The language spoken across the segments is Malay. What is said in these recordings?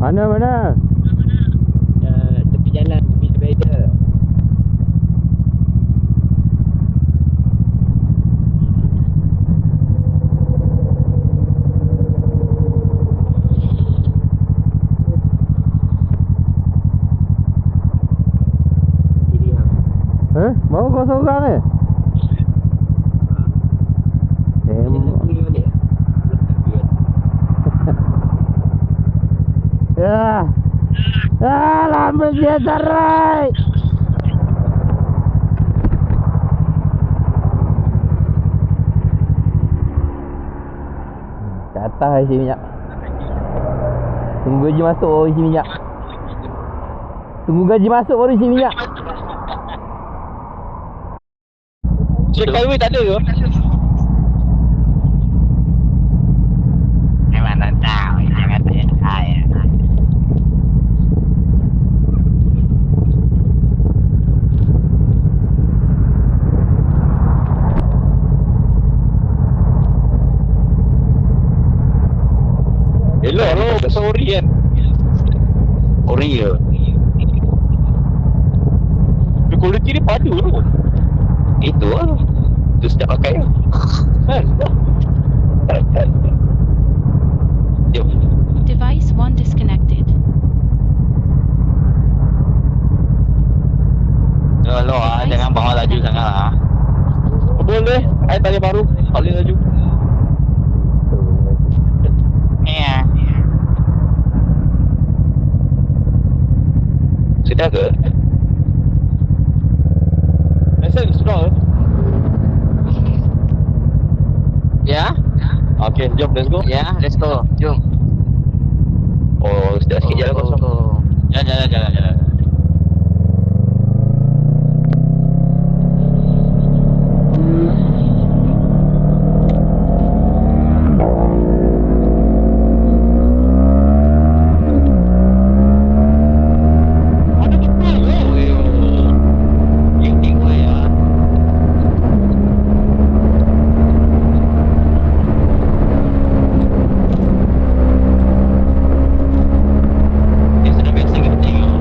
Mana? Tepi jalan, tepi divider. Bawa kau seorang ke? Ya. Lama dia tarai. Ke atas isi minyak. Tunggu gaji masuk baru isi minyak. Tunggu gaji masuk baru isi minyak. Cekal weh tak ada ke? Memang tak tahu. Jangan tanya saya. Elok tu, pasal ori kan. Ori ke? Tapi kualiti dia padu tu. Itu lah. Itu sejak pakai lah. Jom. Device 1 disconnected. Lo jangan bawa laju sangat lah. Boleh, saya tanya baru. Tak boleh laju. Ya. Sudah ke? Lesen sudah ke? Ya? Okay, jom let's go. Ya, let's go. Jom. Oh, sudah sikit jalan kosong. Jalan. Ada betul ke? Yang tinggal ya. Dia sudah biasa kita tengok.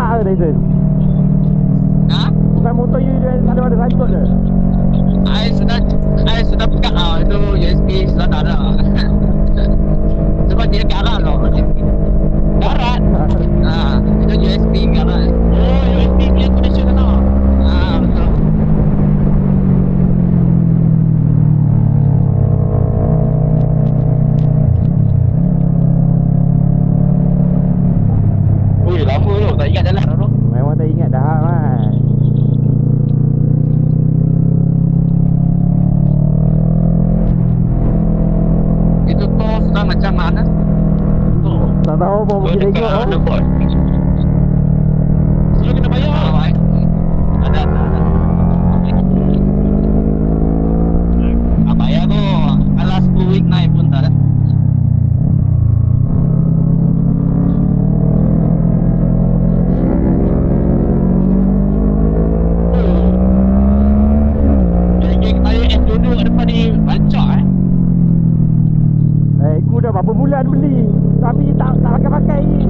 tak ke Tyson? Ha? Bukan motor you dia ada sangkut ke? I sudah pegang itu USB sudah tak ada. Sebab dia garat loh. Garat. Itu USB garat. Oh, USB punya connection tak? Betul. Ui, lama tu tak ingat jalan tu. Memang tak ingat dah kan. Itu tol sudah macam mana? Tak tahu apa pergi tengok. Dekat Sudah kena bayar. Ada. Bayar tu. Kalau 10 week naik pun tak ada. Aku dah berapa bulan beli tapi tak pakai-pakai ni.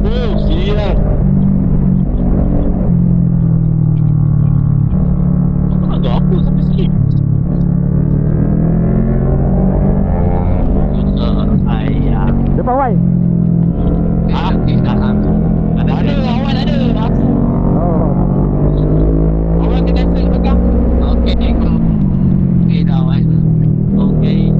Oh, siap. Agak apa sampai sini? Depan Wai. Ada awal ada. Oh. Awal kena set pegang. Okey, okey dah awal. Okey.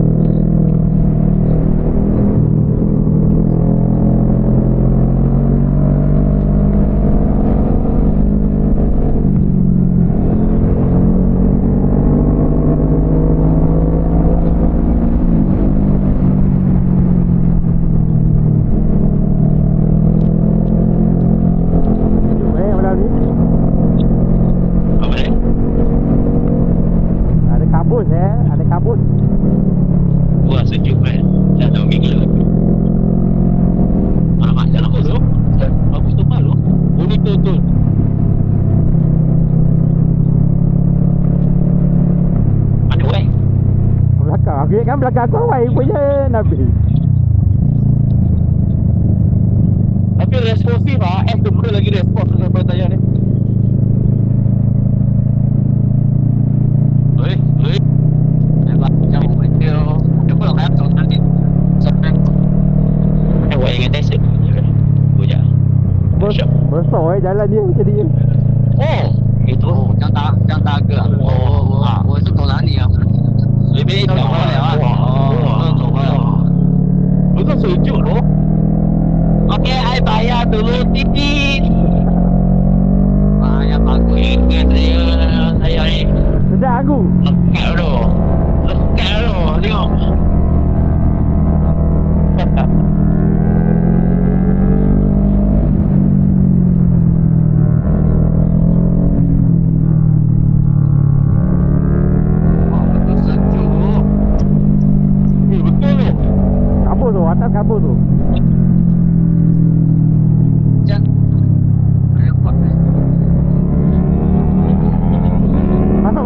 Malam ni apa ni? ada kabut ada kabut. Wah, sejuk kan. Dah tahu gila. Alamak, jalan apa tu? Bagus tu malu. Oh, betul. Mana Wai? Belakang aku ingat kan belakang aku Wai punya Nabil. Tapi responsif tu mula lagi respons sampai tanya ni. Oi. Nampak jauh betul. Dia pun nak tahu nanti. Sampai Wai dengan Tyson. Gua je. Besar jalan dia macam dia. oh, Itu. jangan tak agak. Oh, itu kau nani ah. Lebih tahu lah. Betul sejuk loh. Okey, I bayar dulu tiket. Bayar bagus. Ingat saya ni. Sedap aku. Lekat tu. Tengok. Betul sejuk. Betul tu. Kabut tu, atas kabut tu. Jangan. Ayo kuat. Masuk.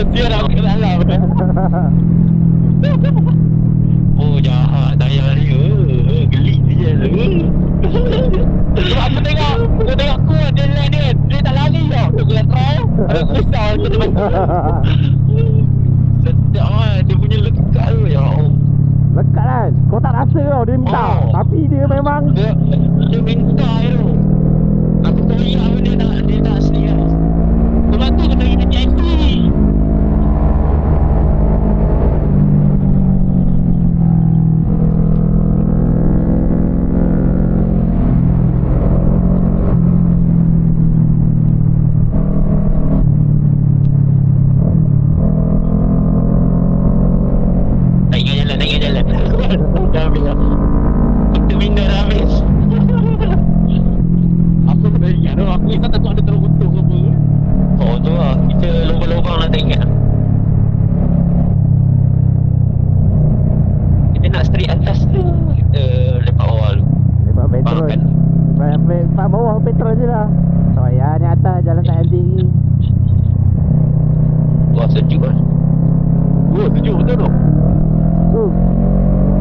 Biar aku ke dalam. Oh, jahat. Daya dia. Gelik dia tu. Sebab aku tengok kuat dia lain dia. Dia tak lari tau. Dia kena try. Ada kristal tu dia. Sedap kan. Dia punya lekat tu. Ya Allah. Lekat kan. Kau tak rasa tau dia minta. Oh. Tapi dia memang Dia minta tu. Aku tahu yang dia tak asli kan. Sebab tu kena kita JC. bawa petrol je lah. Tak payah ni atas jalan tak nanti lagi. Wah, sejuk lah. Oh, sejuk betul tu.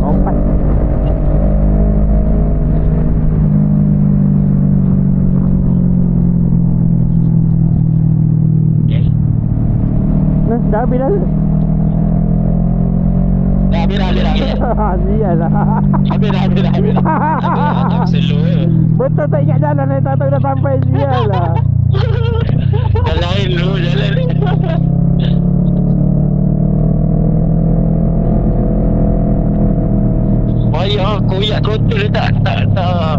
Lompat. Nah, dah habis dah. Dah habis dah. Sial lah. Habis dah. Slow je. Betul tak ingat jalan ni, tak tahu dah sampai. Sial lah. Jalan lu, jalan ni. Koyak kontrol dia tak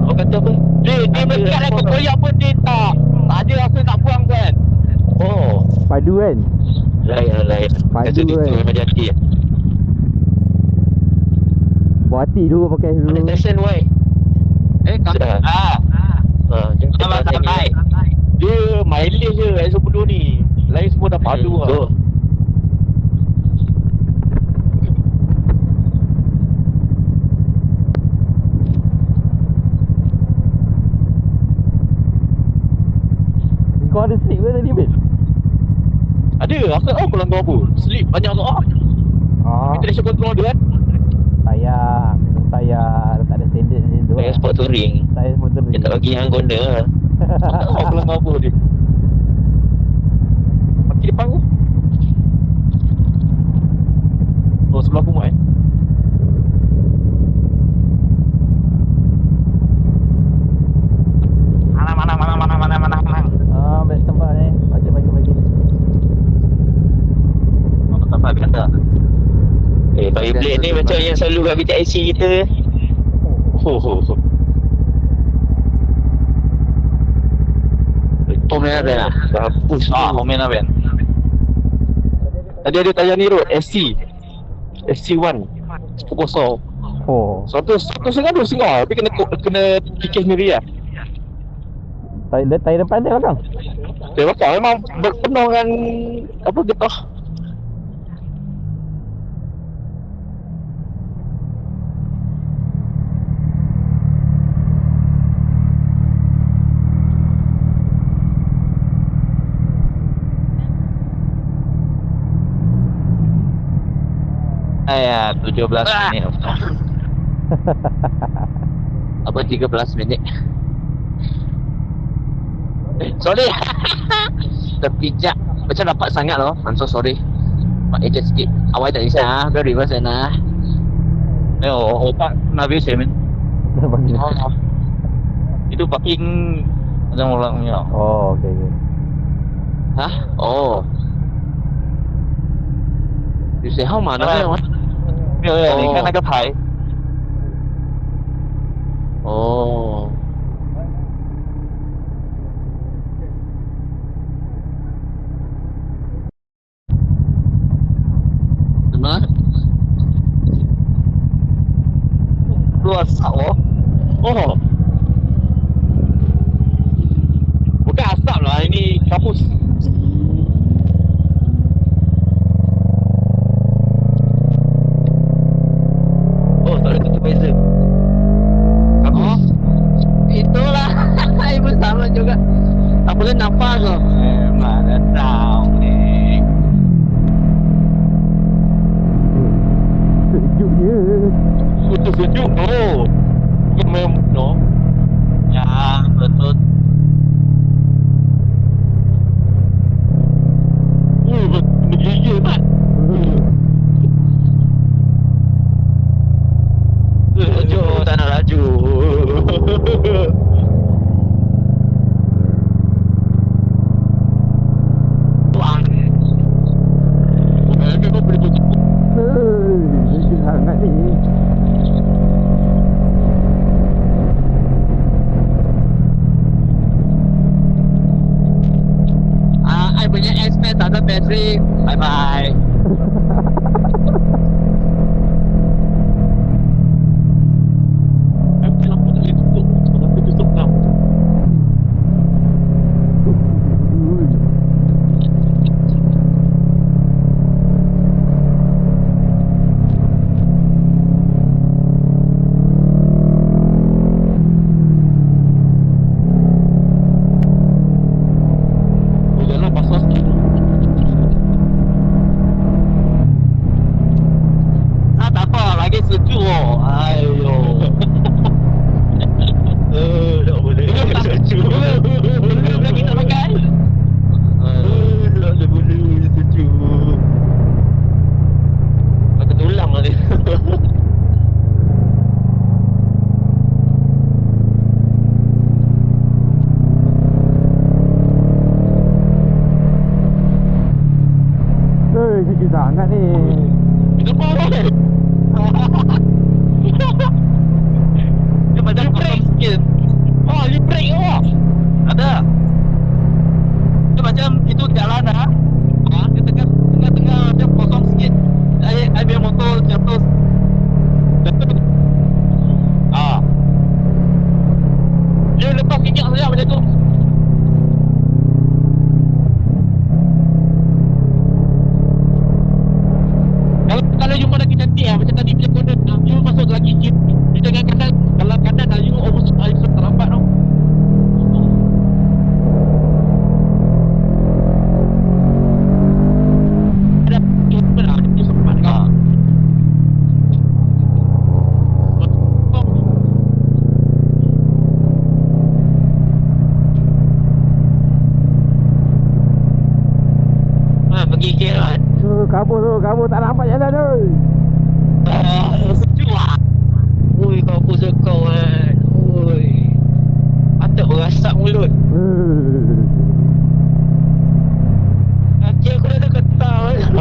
orang kata apa? Dia dekat lah koyak pun dia tak ada rasa nak buang kan. Oh, Padu kan? lain. Padu Kata kan? dia macam hati. Buat hati dulu pakai dulu. Station why? Kampai. Jangan Kampai. dia mileage je S10 ni. Lain semua dah padu lah. Kau ada slip ke tadi, Ben? Ada, aku tak tahu kalau kau apa. Sleep banyak sangat. International control dia kan. Sayang. Memang sayang. Tak ada standard macam tu. Yang sport touring. Saya motor Dia tak bagi yang guna lah. Tak tahu kalau kau apa dia. Maki depan tu. Oh, sebelah aku mat Mana. Best tempat ni. Bagi. Tempat kata. Bagi plate ni macam yang selalu kat BTIC kita. Homen Ben lah. Hapus. Homen Ben. Tadi ada tayar ni road SC1 10. Oh. 100 dengan 2 singgah. Tapi kena fikir sendiri lah. Tayar depan dia belakang. Dia bakal memang penuh dengan apa getah. Ayah 17 minit. Apa 13 minit? Sorry. Terpijak. Macam dapat sangat loh. I'm so sorry. Pak agent sikit. Awal tak bisa ah. Biar reverse na. Otak Nabi Semen. Itu parking macam orangnya. Oh, okey. Hah? Oh. You say how mana ni? 没有，你看那个牌。哦。什么？我操！哦。Bukan asap lah, ini kapus. Oh, tak ada tutup beza. Kapus. Itulah. Ibu sama juga. Tak boleh nampak tu. Mana tahu ni. Sejuk je. Sejuk. Oh. Memang no. Ya, betul. Menggigil Mat. Laju, tak nak laju. Tuang. Memang boleh tutup. Sejuk sangat ni. I punya S-Max tak ada bateri. Bye-bye. Kenapa tak boleh tutup? Kenapa tutup kau? laju sangat ni. Kenapa boleh? Dia macam kosong sikit. Oh, you break awak. Ada. Dia macam itu jalan dah. Dia tengah macam kosong sikit. I biar motor jatuh. Dia lepas minyak saja macam tu. Kalau you lagi cantik macam tadi punya corner, you masuk lagi jeep. Di tengah kanan, kalau kanan you almost terlambat tau. Ada you pernah ada sempat kau. Pergi Kerat. Kabur tak nampak jalan tu. Sejuk lah. Ui, kau pusat kau kan. Ui, patut berasak mulut. Kaki aku dah ketar kan.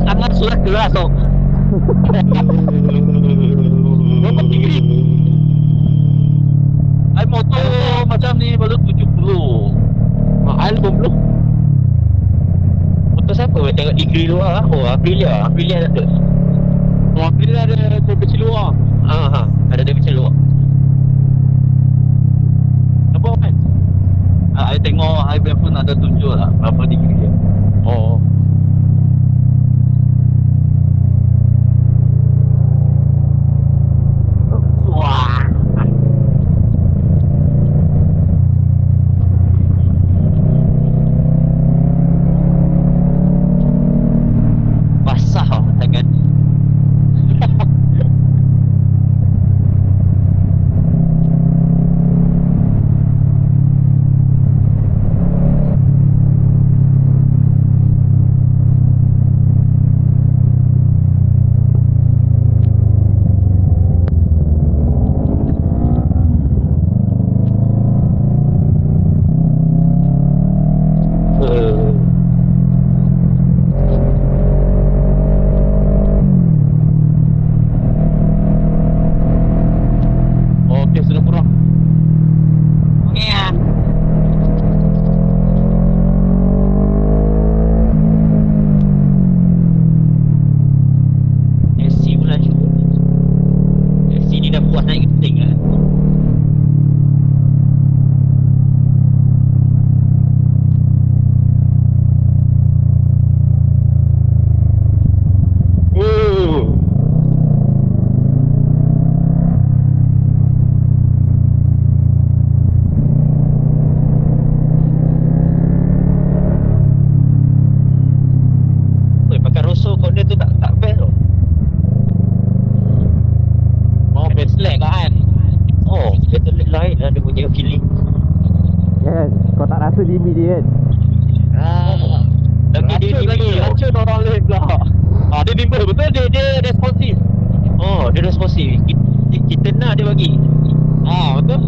Tangan sudah keras tau. Berapa tinggi? I motor macam ni baru 70. I 80. Motor siapa? Tengok degree luar. Oh, Aprilia ada. Oh, Aprilia ada temperature luar. Ada temperature luar. Nampak kan? I tengok I pun ada tunjuk lah berapa degree dia. Oh. Limit dia kan. Lagi dia lagi racun orang lain pula. Dia nimble betul, dia responsif. Oh, dia responsif. Kita nak dia bagi. Betul.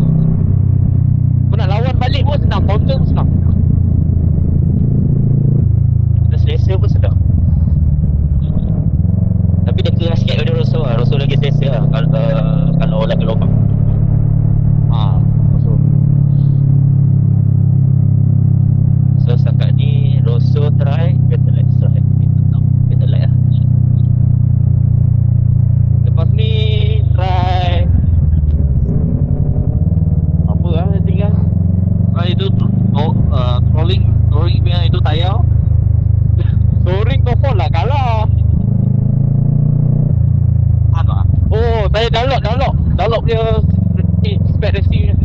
Kau nak lawan balik pun senang, counter pun senang. Kita selesa pun sedap. Tapi dia keras sikit pada Rosso lah. Rosso lagi selesa lah kalau lagi lubang. So setakat ni Rosso try Petrolite strike. Petrolite lah. Lepas ni try apa lah tinggal. Itu trolling punya itu tayar. Touring kau lah kalah. Saya download dia ni spek racing ni.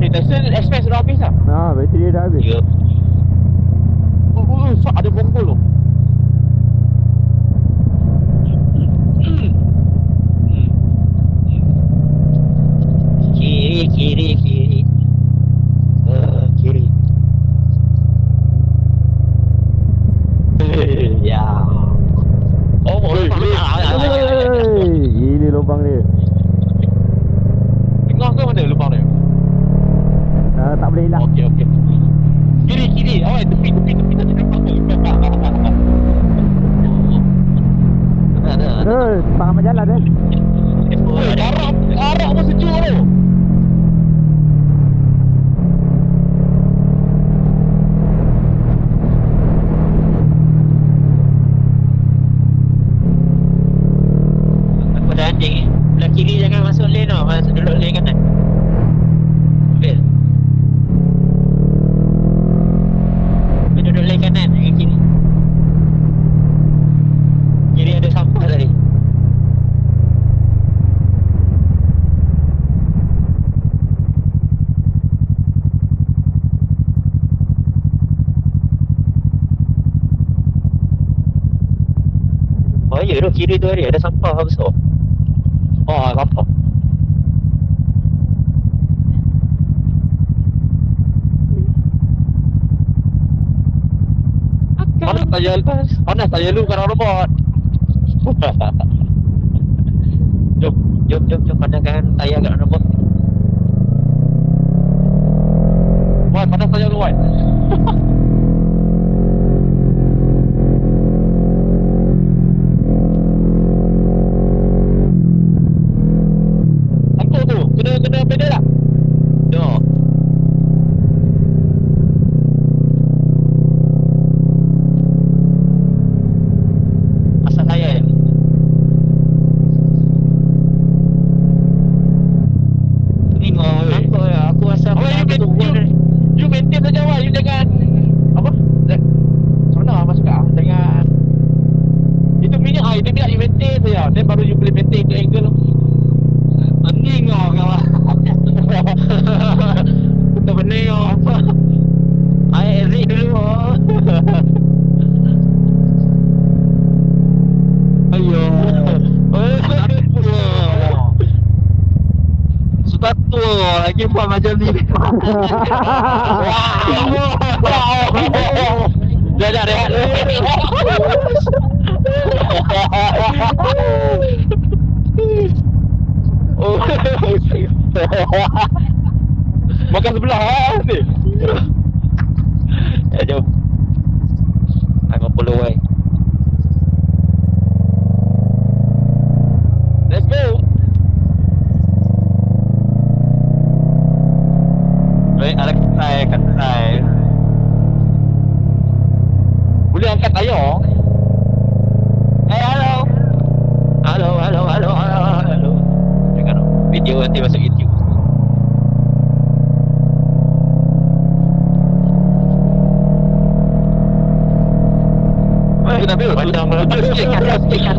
Tesla express dah habis dah. Bateri dia dah habis. Ya. Fuck, ada bonggol tu. Kiri. Kiri. Ya. Oh, Gila lubang dia. tengah ke mana lubang dia? Tak boleh hilang. Okey. Kiri. Awak tepi tak nampak ke? Ada. Sepang amat jalan dia. Arak pun sejuk tu. Aku dah anjing ni. Belah kiri jangan masuk lane tau. Masuk duduk lane kanan. Fail. Duduk lane kanan dengan kiri. Kiri ada sampah tadi. Oh ya tu, kiri tu ada sampah besar. Oh, sampah. Panas tayar lu kan robot. Jom panaskan tayar kat robot. Wah, panas tayar lu, Wan. Apa tu? Kena pedal tak? No. Asal tayar je. Apa ya? Aku rasa you maintain saja, Wak. You jangan apa? Sana masuk kat jangan. Itu minyak you maintain saja. Then baru you boleh maintain ke angle tu. Pening kau kawan. Betul pening kau. I exit dulu. Ayo. Sudah tua lagi buat macam ni. Dah. Oh. Makan sebelah ni. Jom. I'm follow away. Let's go. Baik, ada ketai. Boleh angkat tayar? Hello. Jangan video nanti masuk YouTube. Kenapa? Pandang meletus sikit, kadang sikit.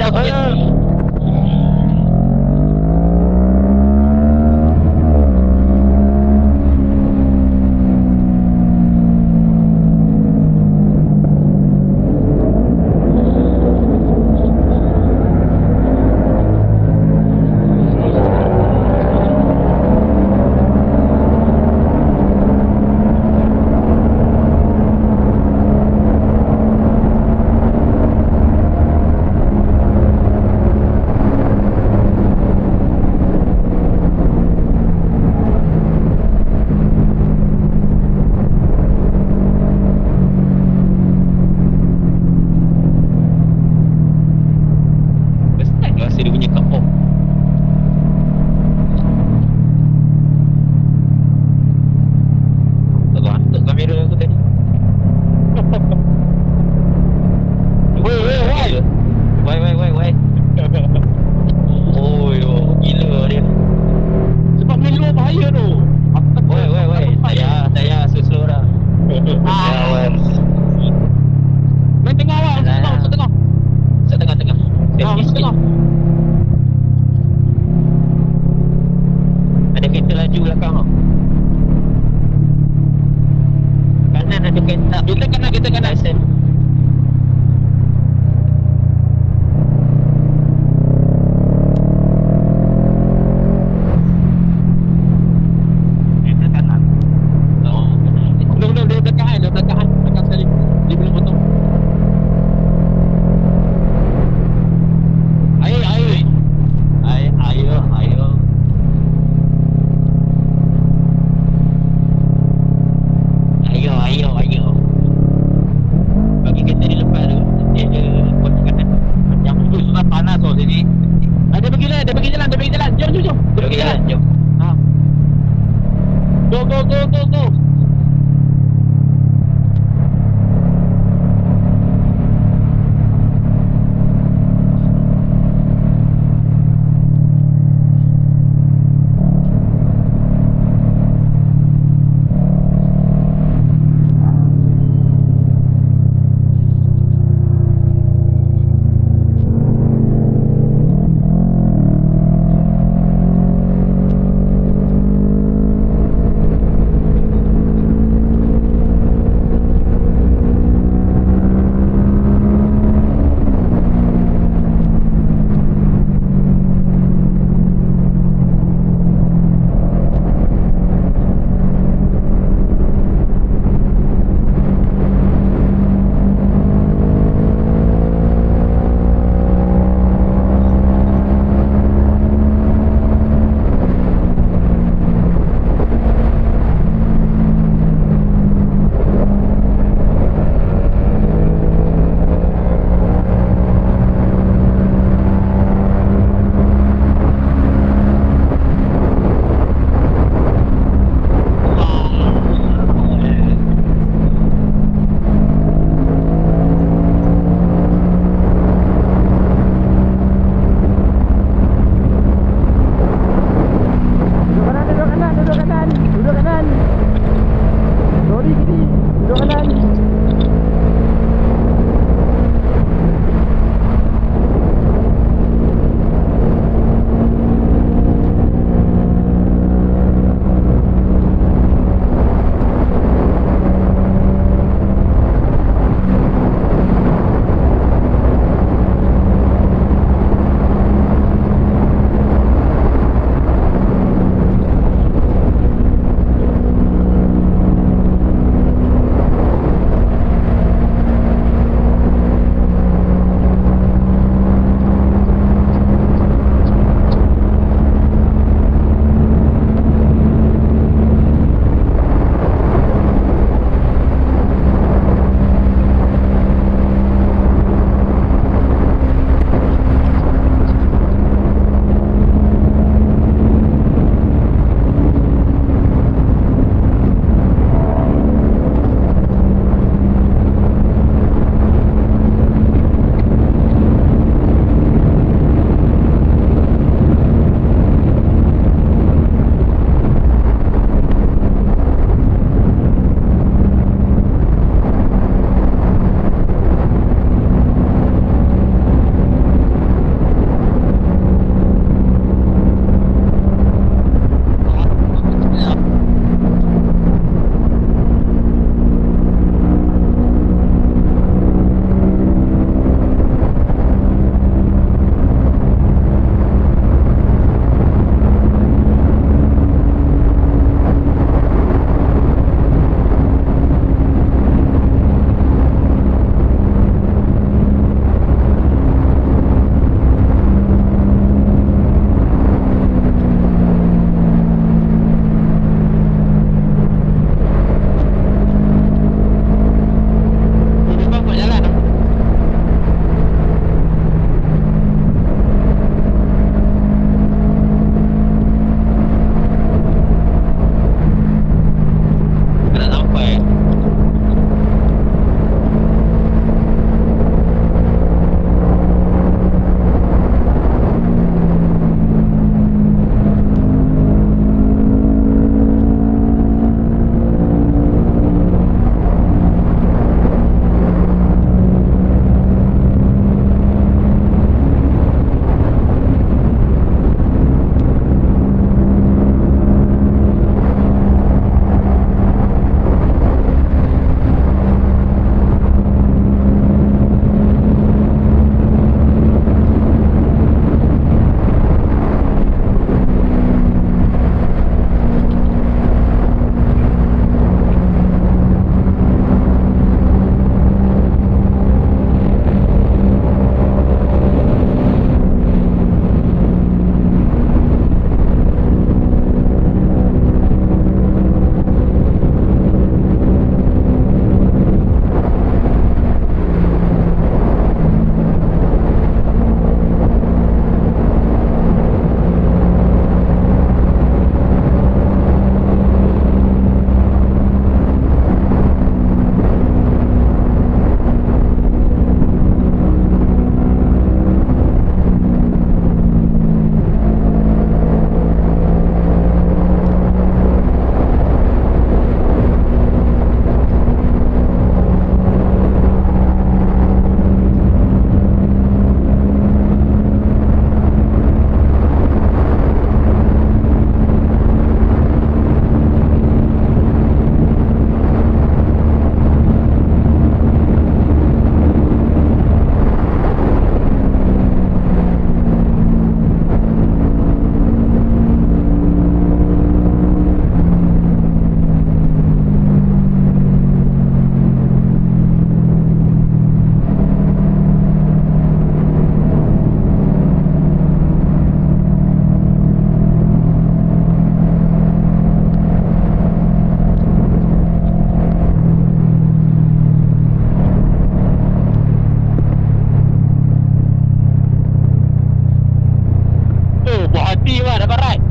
Buat hati mah dapat ride.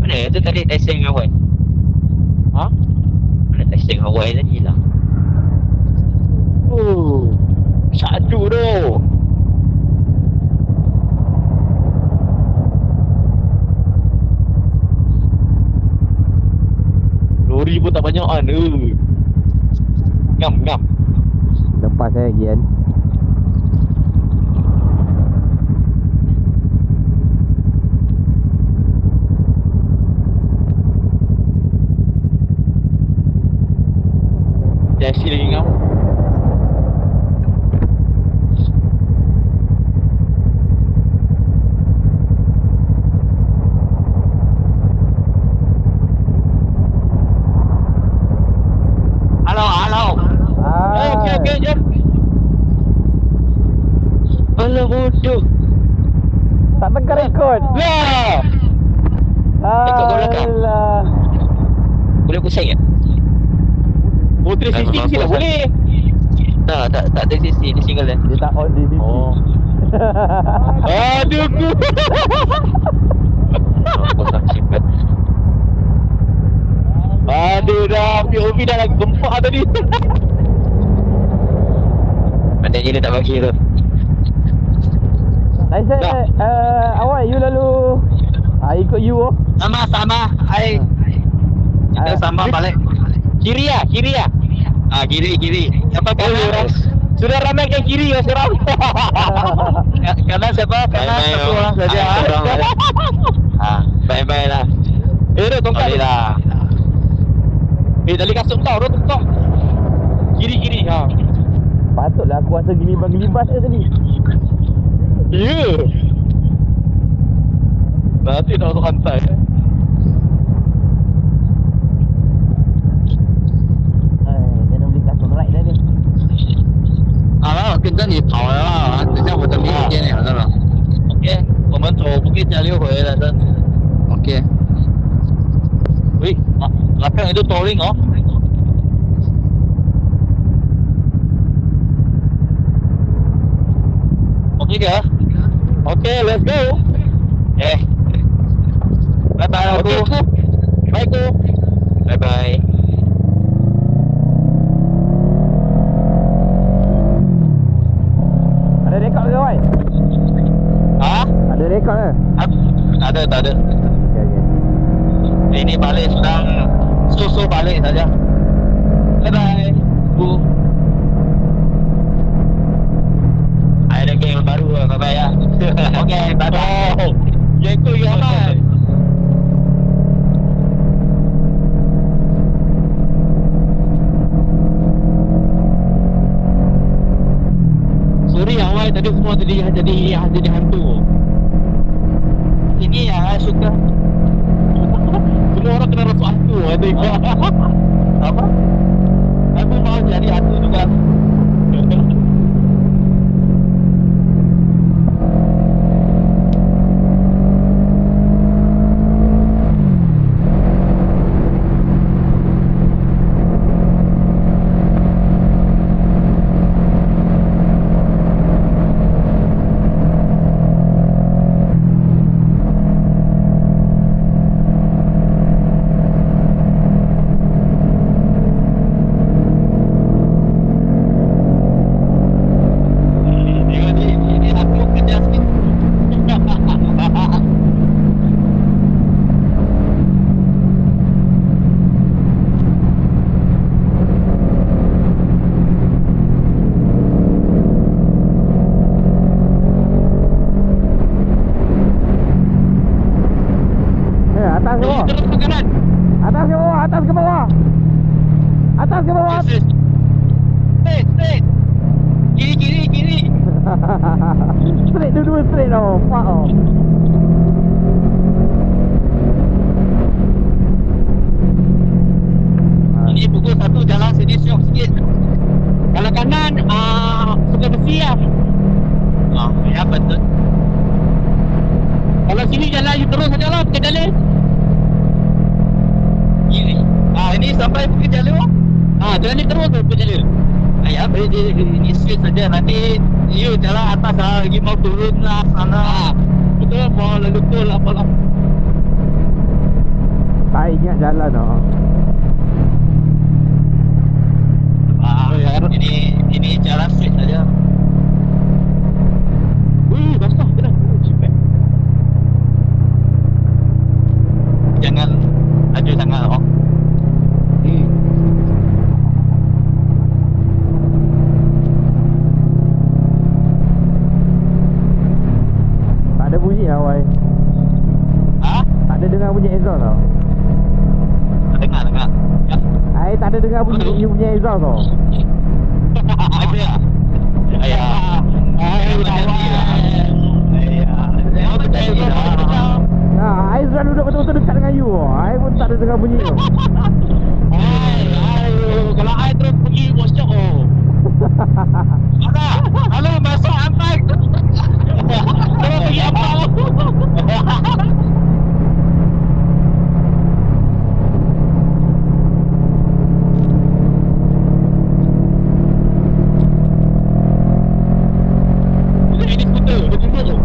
Mana tu tadi Tyson Hawaii? Ha? Mana Tyson Hawaii tadi lah? Oh, syadu tu. Lori pun tak banyak kan. Ngam. Lepas saya lagi kan. Jasi lagi ngam. Halo. Okey, jom. Alah bodoh. Tak tekan rekod. Lah. Rekod kau belakang. Alah. Boleh pusing tak? Oh, 360 mesti tak boleh. Tak 360 ni single lah. Dia tak on di sini. Oh. Aduh ku. Kau tak simpan. Aduh dah, POV dah lagi gempak tadi. Maknanya dia tak bagi tu. Tyson, awak you lalu ikut you oh. Sama. Kita sama balik. Kiri lah. Kiri. Siapa kanan? Sudah ramai ke kiri ya sekarang. Kanan siapa? Kanan satu orang saja. Bye-bye lah. Dah tongkat lah. Tali kasut kau, tongkat. Kiri. Ha. Patutlah aku rasa gelibas je tadi. Ya. Nanti nak masuk pantai. Kena beli kasut ride dah ni. 跟着你跑了啊，等下我等你时间了，知道吗 OK， 我们走Bukit Jalil回来的。 ？OK， Wih, belakang itu tolling oh. Okey ke? Okay, let's go. Bye-bye aku. Bye ku. Bye-bye. Ada rekod ke kawan? Ha? Ada rekod ke? Tak ada. Okay. Ini balik sedang so balik saja. Bye-bye. Bu. Ada game baru bye-bye ya. Okay, bye-bye. Yang ku yang mana? Sorry awal tadi semua jadi hantu. Ini yang saya suka. Semua orang kena rasa hantu ada. Apa? Aku mau jadi hantu juga. Atas ke bawah? Straight. Kiri. Straight, dua-dua straight tau. Fuck tau. laju terus saja lah Bukit Jalil. Ini sampai Bukit Jalil. Jalan ni terus ke Bukit Jalil. Ya, ini straight saja. Nanti you jalan atas lah, lagi mau turun lah sana. Betul, mau lalu tol apalah. Tak ingat jalan oh. Ini jalan straight saja. Basah kena. Jangan laju sangat oh. Tak ada bunyi lah Wai. Tak ada dengar bunyi exhaust tau. Dengar. Ya. Tak ada dengar bunyi you punya exhaust tau. Ada ya? Ayah. I selalu duduk betul-betul dekat dengan you oh. I pun tak ada dengar bunyi tu. Kalau I terus pergi bos cok oh. Halo masuk ampak. Terus pergi ampak. Ini skuter, dia tunduk tu.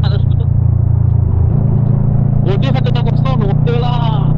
Ada skuter. Oh, dia kata tak kosong, betul lah.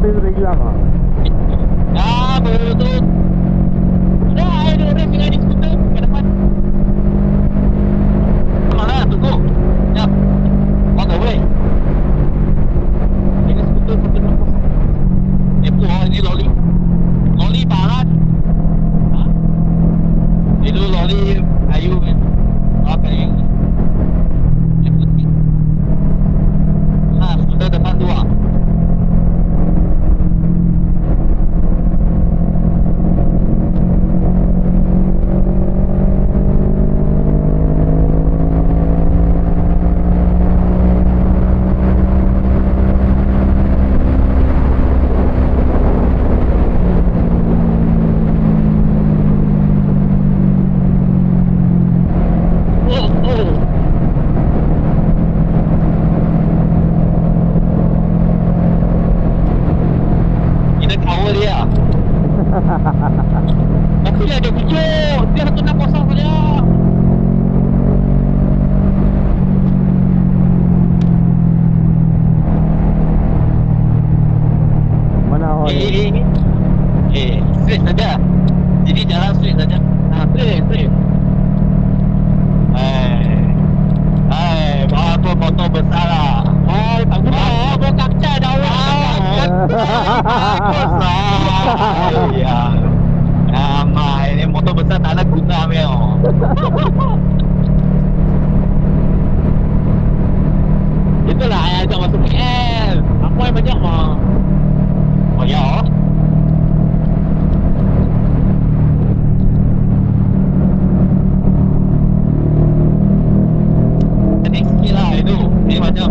Habis sudah hilang ah. Betul. Sudah, ada orang tinggal di skuter ke depan. Mana? Tunggu. Sekejap. On the way. Ini skuter sampai nampak. Ini loli. Loli barat. Itu loli kayu kan. Apa yang ini? Putih. Skuter depan dua. Kita cover dia. Tapi dia ada pujuk. Dia 160 saja. Mana Wai? Straight saja. Jadi jalan straight saja. Straight. Bawa motor besar lah. Tak guna. Bawa kaca dah orang. Ya. Ini motor besar tak ada guna memang. Itulah saya ajak masuk PL. Apa yang banyak mah? Oh ya. Ini sikit lah itu. Ini macam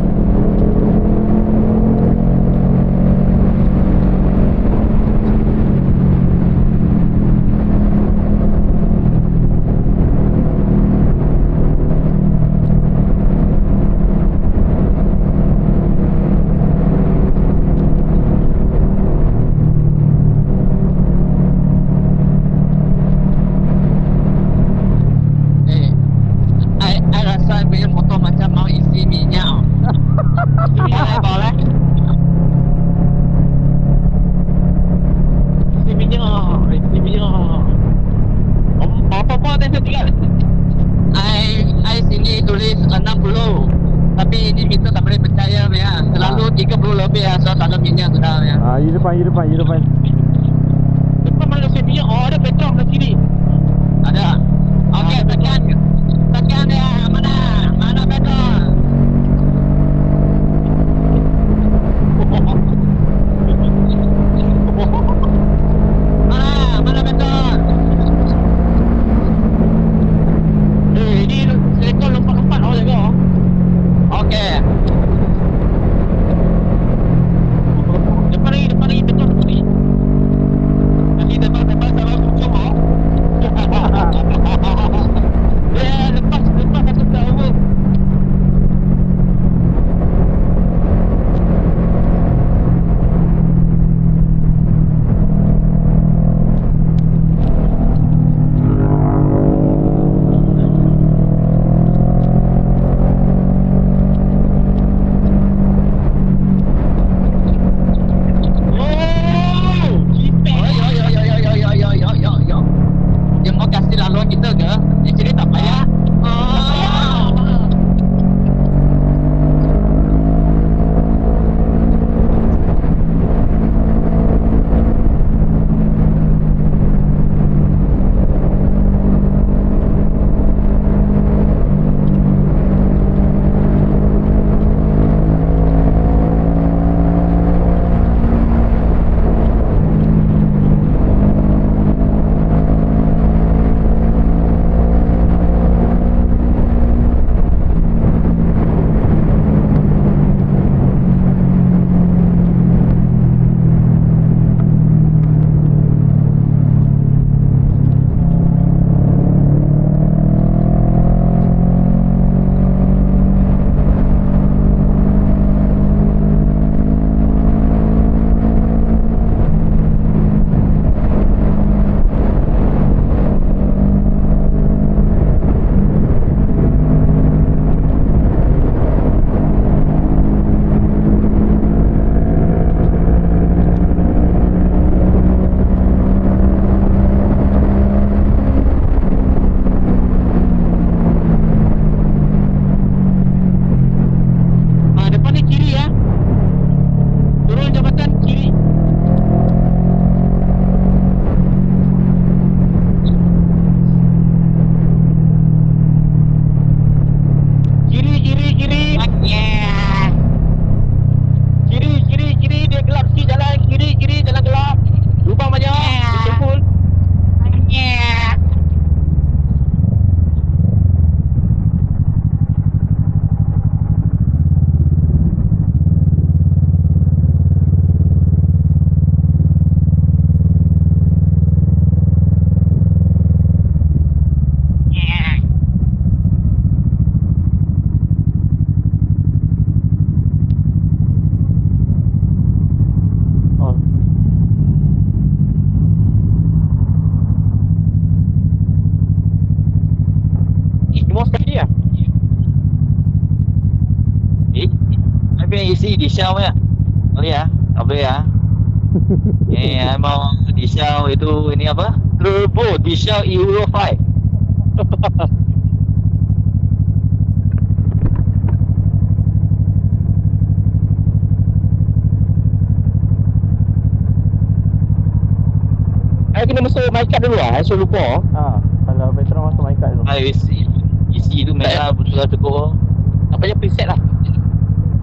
lebih lah, so tak ada minyak sudah ya. You depan. Depan mana saya minyak? Oh, ada petrol ke kiri. Ada. Okey, tekan dia. Mana petrol? Mana petrol? Ini seekor lompat-lompat awak jaga. Okey. Depan lagi petrol ni. Nanti depan sama kucing oh. Lepas aku tahu. Dia mau kasih laluan kita ke? Actually tak payah. Depan ni kiri ya. Turun jambatan kiri. Kiri. Kiri dia gelap sikit jalan. Kiri jalan gelap. Lubang banyak. Dikumpul. Isi di Shell ya. Boleh ya? Tak boleh ya? Emang di Shell itu ini apa? Turbo di Shell Euro 5. Kena masuk mic card dulu lah, saya lupa. Kalau petrol masuk mic card dulu. Isi tu merah betul-betul cukup. Apa je preset lah.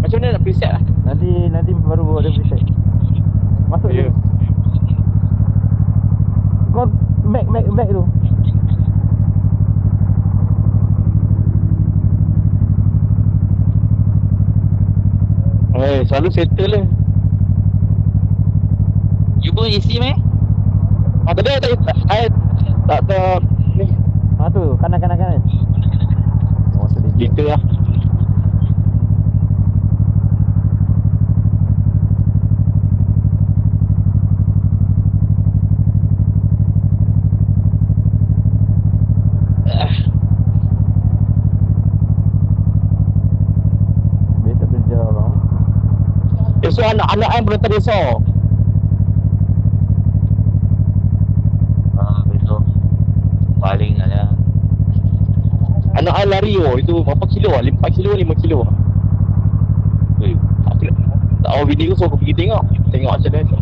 Macam mana nak preset lah? Nanti baru ada preset. Masuk je. Kau back tu. Selalu settle lah. You pun isi meh? Tadi tak ada ni. Tu kanan. Oh sedih. Gitu lah. So anak-anak yang belum terdesak. Besok paling ada. Anak lari itu berapa kilo? 4 kilo, 5 kilo. tahu bini aku suruh aku pergi tengok macam mana.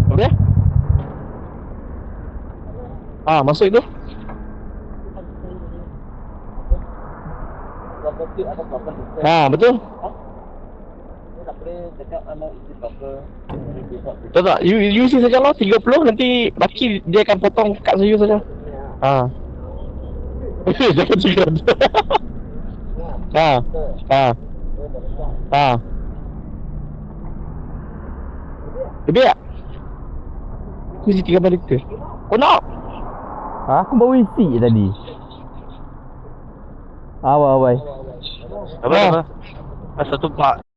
Boleh? Masuk itu. Betul. Tahu tak? You isi saja lah 30, nanti laki dia akan potong kat saya saja. Jangan cakap. Lebih tak? Aku isi 3 liter. Kau nak? Aku baru isi je tadi. Awal. Apa? Satu pak.